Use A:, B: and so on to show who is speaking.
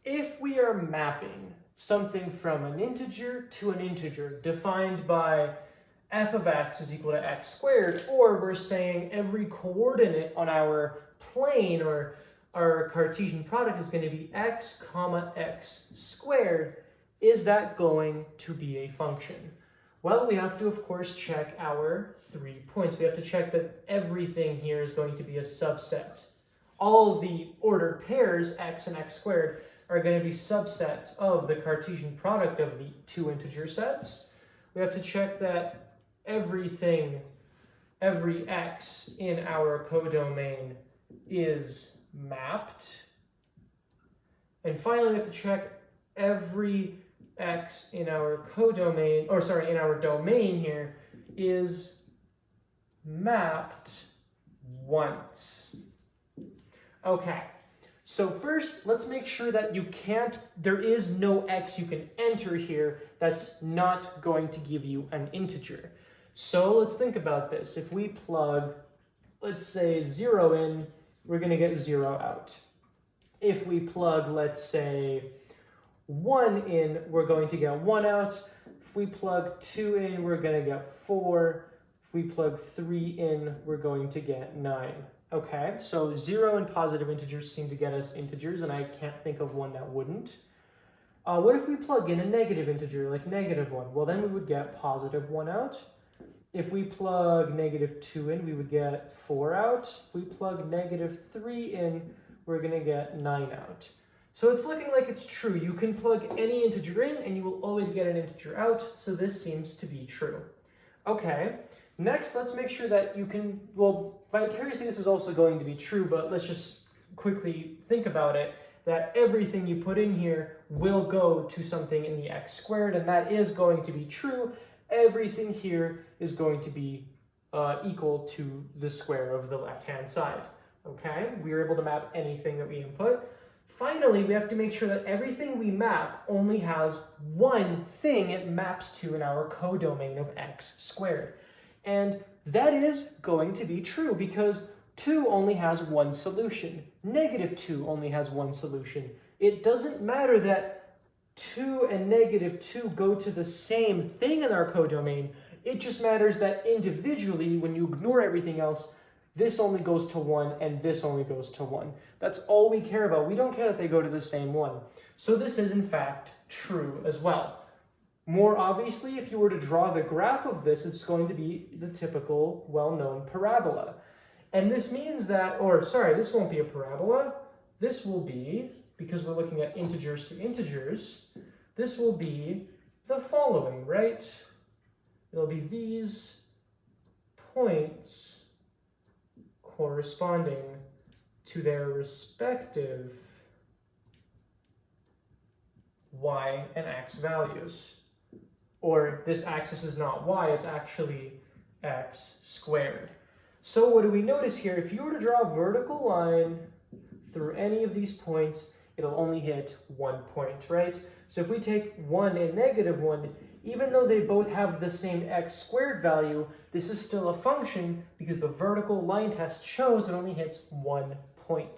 A: if we are mapping something from an integer to an integer defined by f of x is equal to x squared, or we're saying every coordinate on our plane or our Cartesian product is going to be x comma x squared, is that going to be a function? Well, we have to, of course, check our 3 points. We have to check that everything here is going to be a subset. All of the ordered pairs, x and x squared, are going to be subsets of the Cartesian product of the two integer sets. We have to check that every x in our codomain is mapped. And finally, we have to check every x in our codomain, or sorry, in our domain here is mapped once. Okay, so first, let's make sure that there is no x you can enter here that's not going to give you an integer. So let's think about this. If we plug, let's say 0 in, we're going to get 0 out. If we plug, let's say 1 in, we're going to get 1 out. If we plug 2 in, we're going to get 4. If we plug 3 in, we're going to get 9. Okay, so 0 and positive integers seem to get us integers, and I can't think of one that wouldn't. What if we plug in a negative integer, like -1? Well, then we would get positive 1 out. If we plug -2 in, we would get 4 out. If we plug -3 in, we're going to get 9 out. So it's looking like it's true. You can plug any integer in, and you will always get an integer out, so this seems to be true. Okay, next let's make sure that you can, well, vicariously this is also going to be true, but let's just quickly think about it, that everything you put in here will go to something in the x squared, and that is going to be true. Everything here is going to be equal to the square of the left-hand side. Okay, we are able to map anything that we input. Finally, we have to make sure that everything we map only has one thing it maps to in our codomain of x squared. And that is going to be true because 2 only has one solution. -2 only has one solution. It doesn't matter that 2 and -2 go to the same thing in our codomain. It just matters that individually, when you ignore everything else, this only goes to 1 and this only goes to 1. That's all we care about. We don't care that they go to the same one. So this is in fact true as well. More obviously, if you were to draw the graph of this, it's going to be the typical well-known parabola. And this means that, or sorry, this won't be a parabola. This will be, because we're looking at integers to integers, this will be the following, right? It'll be these points corresponding to their respective y and x values. Or this axis is not y, it's actually x squared. So what do we notice here? If you were to draw a vertical line through any of these points, it'll only hit one point, right? So if we take 1 and -1, even though they both have the same x squared value, this is still a function because the vertical line test shows it only hits one point.